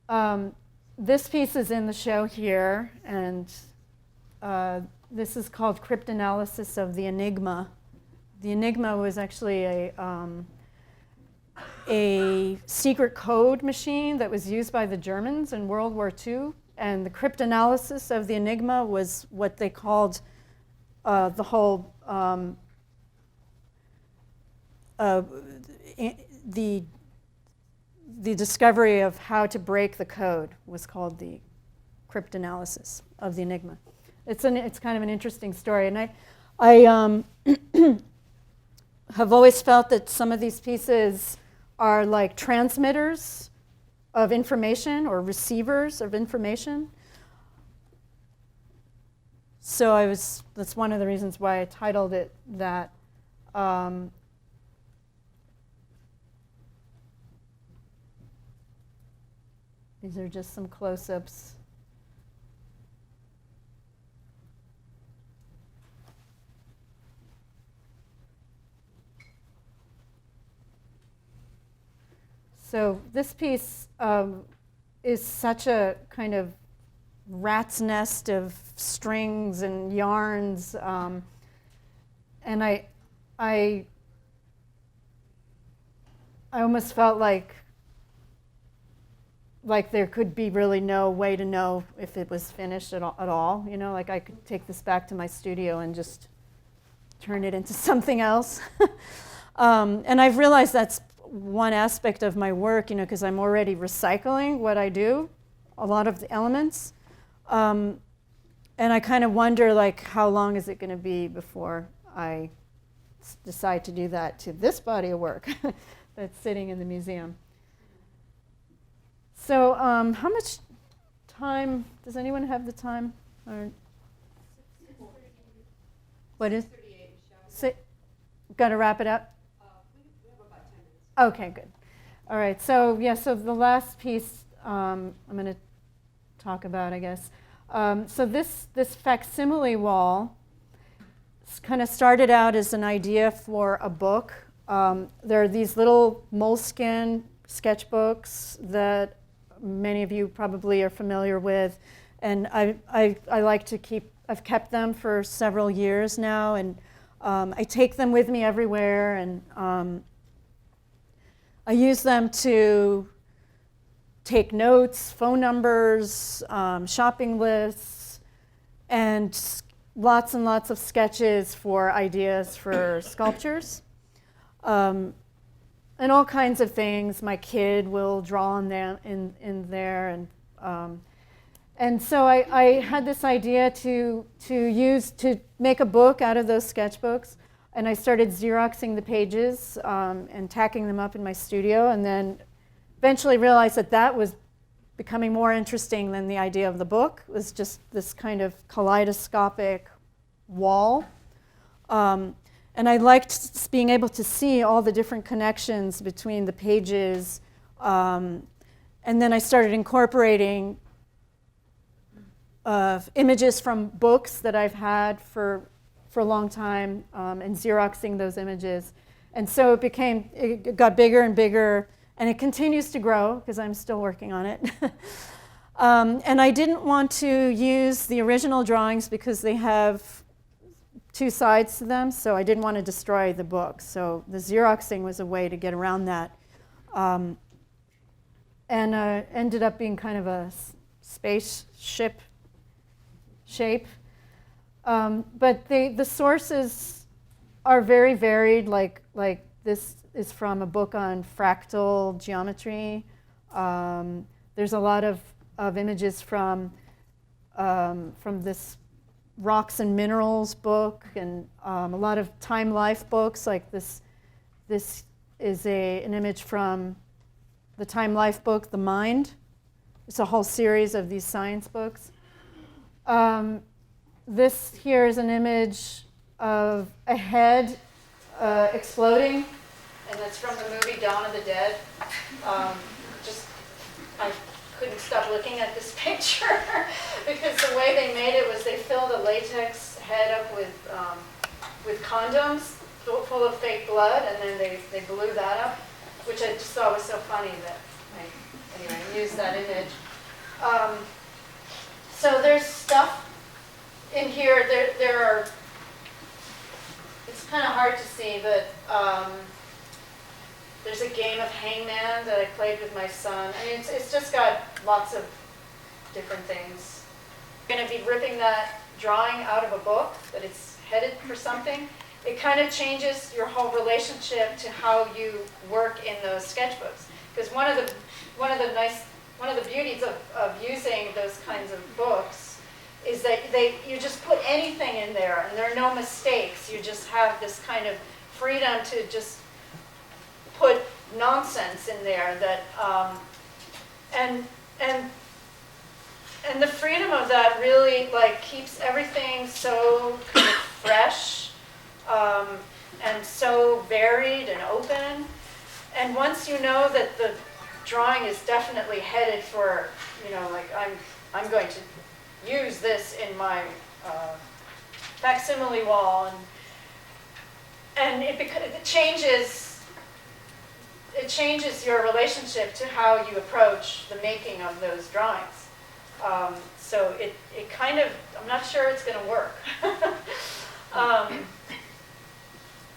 this piece is in the show here, and this is called Cryptanalysis of the Enigma. The Enigma was actually a secret code machine that was used by the Germans in World War II, and the cryptanalysis of the Enigma was what they called the whole the discovery of how to break the code was called the cryptanalysis of the Enigma. It's kind of an interesting story, and I have always felt that some of these pieces are like transmitters of information or receivers of information. So that's one of the reasons why I titled it that. These are just some close-ups. So this piece is such a kind of rat's nest of strings and yarns, and I almost felt like there could be really no way to know if it was finished at all. You know, like I could take this back to my studio and just turn it into something else. And I've realized that's one aspect of my work, you know, because I'm already recycling what I do, a lot of the elements. And I kind of wonder, like, how long is it going to be before I decide to do that to this body of work that's sitting in the museum. So how much time, does anyone have the time? Or what is? Got to wrap it up?
We have about 10 minutes.
Okay, good. All right, so yeah, so the last piece I'm going to talk about, I guess. So this facsimile wall kind of started out as an idea for a book. There are these little moleskin sketchbooks that many of you probably are familiar with, and I like to I've kept them for several years now, and I take them with me everywhere, and I use them to take notes, phone numbers, shopping lists, and lots of sketches for ideas for sculptures. And all kinds of things. My kid will draw on them in there, and so I had this idea to make a book out of those sketchbooks, and I started Xeroxing the pages and tacking them up in my studio, and then eventually realized that was becoming more interesting than the idea of the book. It was just this kind of kaleidoscopic wall. And I liked being able to see all the different connections between the pages. And then I started incorporating images from books that I've had for a long time and Xeroxing those images. And so it got bigger and bigger, and it continues to grow because I'm still working on it. And I didn't want to use the original drawings because they have two sides to them, so I didn't want to destroy the book. So the Xeroxing was a way to get around that. And ended up being kind of a spaceship shape. But the sources are very varied, like this is from a book on fractal geometry. There's a lot of images from this Rocks and Minerals book, and a lot of Time Life books, like this is an image from the Time Life book, The Mind. It's a whole series of these science books. This here is an image of a head exploding, and that's from the movie Dawn of the Dead. I couldn't stop looking at this picture because the way they made it was they filled a latex head up with condoms full of fake blood, and then they blew that up, which I just thought was so funny that Anyway, use that image. So there's stuff in here. There are. It's kind of hard to see, but there's a game of hangman that I played with my son. I mean, it's just got lots of different things. I'm going to be ripping that drawing out of a book that it's headed for something. It kind of changes your whole relationship to how you work in those sketchbooks. Because one of the beauties of using those kinds of books is that you just put anything in there and there are no mistakes. You just have this kind of freedom to just put nonsense in there that and the freedom of that really like keeps everything so kind of fresh and so varied and open. And once you know that the drawing is definitely headed for, you know, like I'm going to use this in my facsimile wall, and it changes your relationship to how you approach the making of those drawings. So it kind of, I'm not sure it's going to work.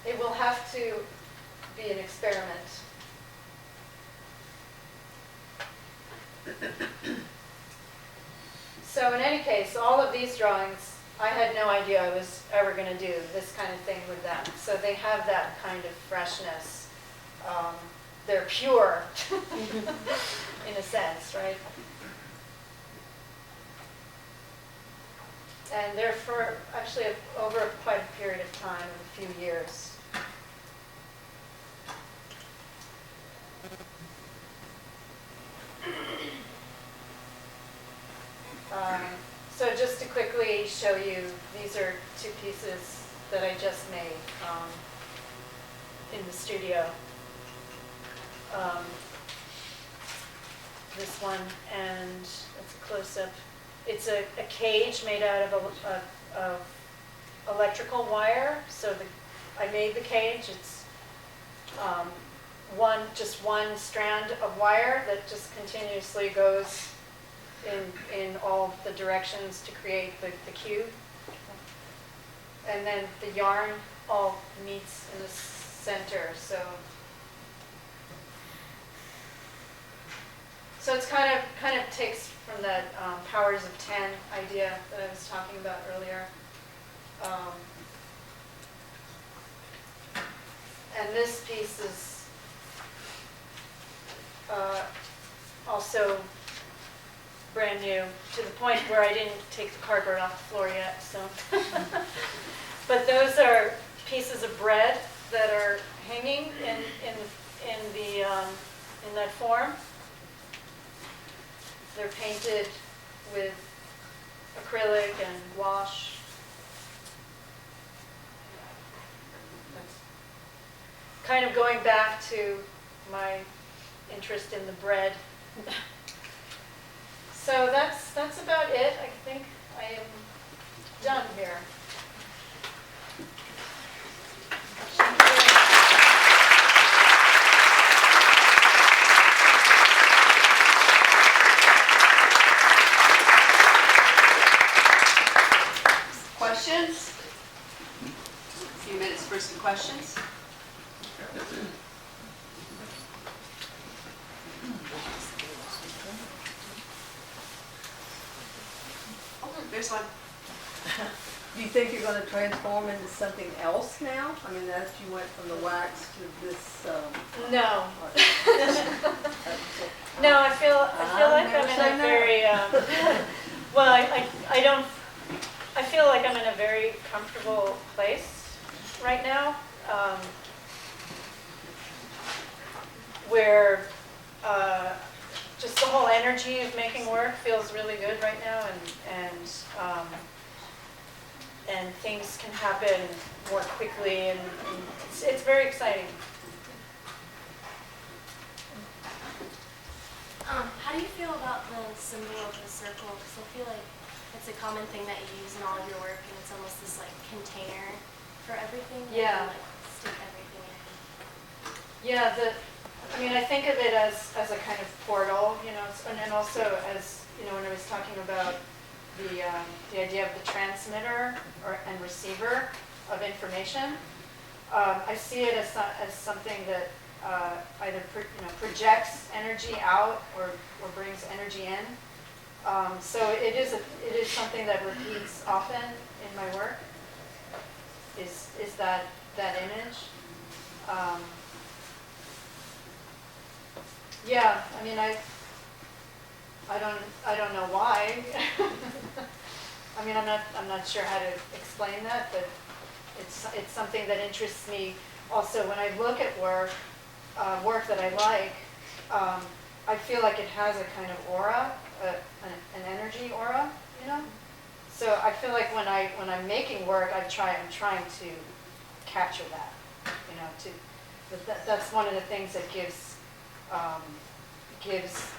It will have to be an experiment. So in any case, all of these drawings, I had no idea I was ever going to do this kind of thing with them. So they have that kind of freshness. They're pure, in a sense, right? And they're for actually over quite a period of time, a few years. So just to quickly show you, these are two pieces that I just made in the studio. This one, and that's a close-up. It's a cage made out of electrical wire. So I made the cage. It's just one strand of wire that just continuously goes in all the directions to create the cube. And then the yarn all meets in the center. So it's kind of takes from that powers of 10 idea that I was talking about earlier. And this piece is also brand new, to the point where I didn't take the cardboard off the floor yet. So, but those are pieces of bread that are hanging in that form. They're painted with acrylic and gouache. That's kind of going back to my interest in the bread. So that's about it. I think I am done here.
Questions? A few minutes for some questions. Oh, there's one.
Do you think you're going to transform into something else now? I mean, as you went from the wax to this.
No. No, I feel like I'm in a very well. I don't. I feel like I'm in a very comfortable place right now, where just the whole energy of making work feels really good right now, and things can happen more quickly, and it's very exciting.
How do you feel about the symbol of the circle? Because I feel like it's a common thing that you use in all of your work, and it's almost this like container for everything.
Yeah.
That you, like, stick everything in.
Yeah,
I mean, I think of it as a kind of portal, you know, and then also as, you know, when I was talking about the idea of the transmitter and receiver of information, I see it as something that either projects energy out or brings energy in. So it is something that repeats often in my work. Is that image? Yeah, I mean, I don't know why. I mean, I'm not sure how to explain that, but it's something that interests me. Also, when I look at work that I like, I feel like it has a kind of aura, an energy aura, you know. So I feel like when I'm making work, I'm trying to capture that, you know. That's one of the things that gives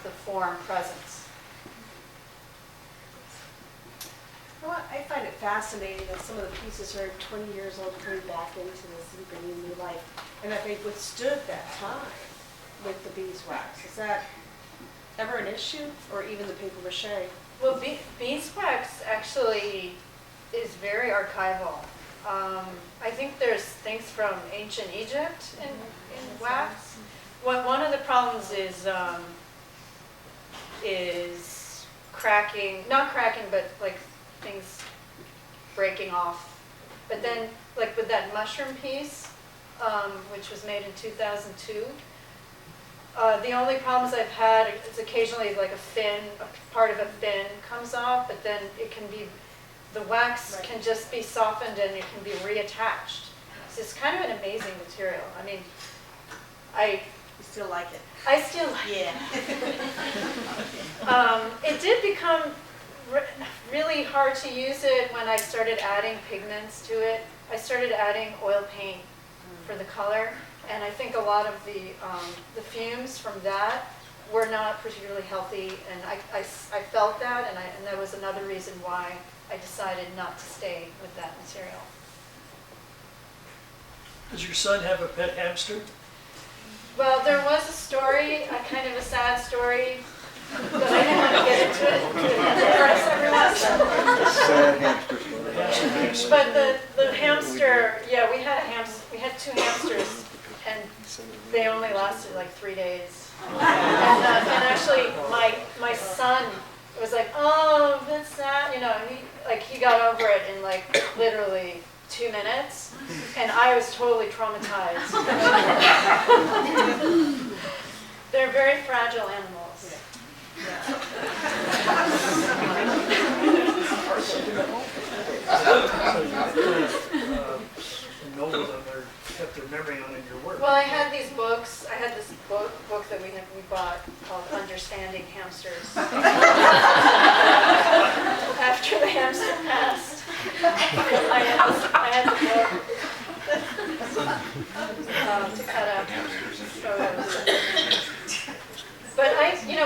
the form presence.
Well, I find it fascinating that some of the pieces are 20 years old, coming back into this and bringing new life, and that they've withstood that time with the beeswax. Is that ever an issue, or even the paper mache?
Well, beeswax actually is very archival. I think there's things from ancient Egypt in wax. One of the problems is cracking, not cracking, but like things breaking off. But then, like with that mushroom piece, which was made in 2002, the only problems I've had is occasionally like a part of a fin comes off, but then it can be, the wax can just be softened and it can be reattached. So it's kind of an amazing material. I mean,
You still like it?
I still like
Yeah.
it did become really hard to use it when I started adding pigments to it. I started adding oil paint for the color, and I think a lot of the fumes from that were not particularly healthy, and I felt that, and that was another reason why I decided not to stay with that material.
Does your son have a pet hamster?
Well, there was a story, a kind of a sad story, but I didn't want to get into it to impress everyone. But the hamster, yeah, we had two hamsters, and they only lasted like 3 days. And actually, my son was like, "Oh, that's sad," you know. And he got over it in like literally 2 minutes, and I was totally traumatized. They're very fragile animals.
Know them or kept their memory on in your work?
Well, I had these books. I had this book that we bought called Understanding Hamsters. After the hamster passed, I had the book to cut out photos. But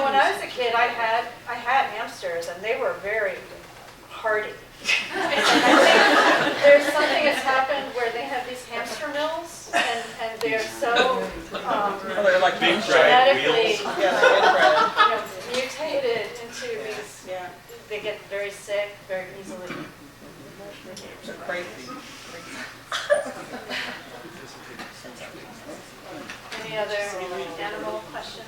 when I was a kid, I had hamsters, and they were very hardy. And I think there's something that's happened where they have these hamster mills, and they're so
They're like
genetically mutated into these.
Yeah.
They get very sick very easily.
They're crazy.
Any other animal questions?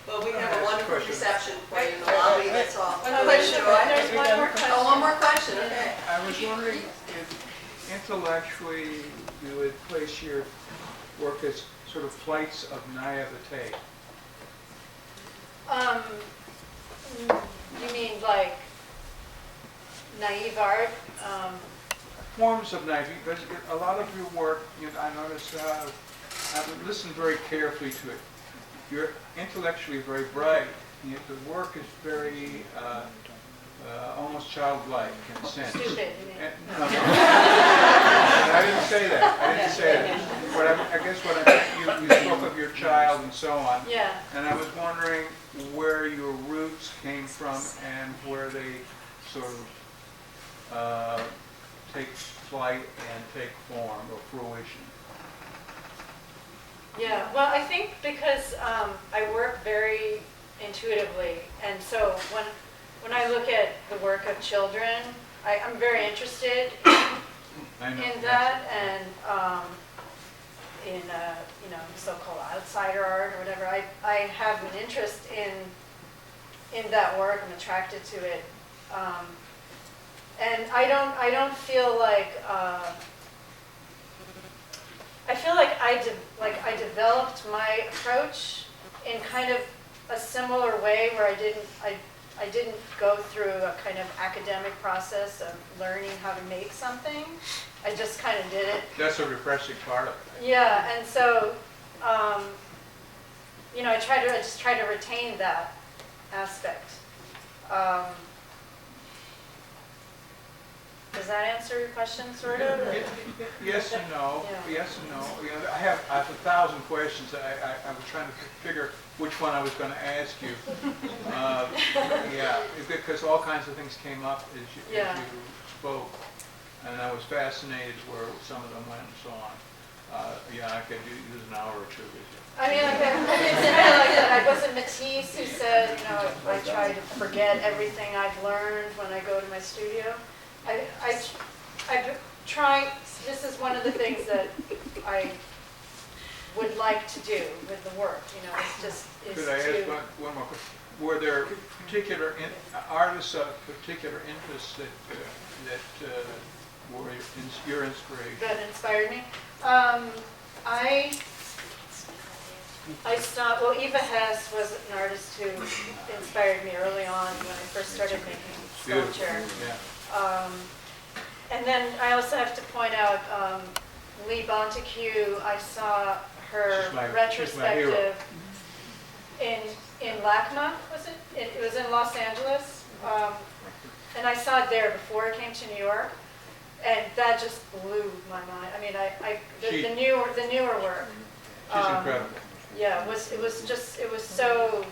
Well, we have a wonderful reception for you in the lobby, that's all.
One question. There's one more question.
Oh, one more question, okay.
I was wondering if intellectually you would place your work as sort of flights of naivete.
You mean like naive art?
Forms of naivete, because a lot of your work, I noticed, I would listen very carefully to it. You're intellectually very bright, yet the work is very almost childlike in a sense.
Stupid, you mean?
No. I didn't say that. But I guess what I meant, you spoke of your child and so on.
Yeah.
And I was wondering where your roots came from and where they sort of take flight and take form or fruition?
Yeah, well, I think because I work very intuitively, and so when I look at the work of children, I'm very interested in that, and in you know, so-called outsider art or whatever. I have an interest in that work. I'm attracted to it, and I don't feel like. I feel like I developed my approach in kind of a similar way where I didn't go through a kind of academic process of learning how to make something. I just kind of did it.
That's a refreshing part of it.
Yeah, and so you know, I just try to retain that aspect. Does that answer your question, sort of?
Yes and no.
Yeah.
Yes and no. You know, I have 1,000 questions. I was trying to figure which one I was going to ask you. Yeah, because all kinds of things came up as you spoke, and I was fascinated where some of them went and so on. Yeah, I could use an hour or two with you.
I mean, like, it's kind of like that. I wasn't Matisse who said, you know, I try to forget everything I've learned when I go to my studio. I've tried, this is one of the things that I would like to do with the work, you know, it's just,
Could I ask one more question? Were there particular artists of particular interests that were your inspiration?
That inspired me? I saw, well, Eva Hess was an artist who inspired me early on when I first started making sculpture.
Yeah.
And then I also have to point out Lee Bonteque. I saw her retrospective in LACMA, was it? It was in Los Angeles. And I saw it there before it came to New York. And that just blew my mind. I mean, the newer work.
She's incredible.
Yeah, it was so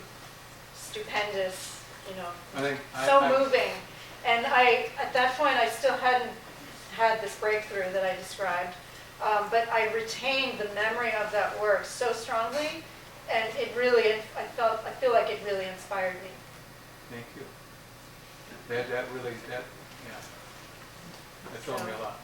stupendous, you know, so moving. And at that point, I still hadn't had this breakthrough that I described, but I retained the memory of that work so strongly, and it really, I feel like it really inspired me.
Thank you. That told me a lot.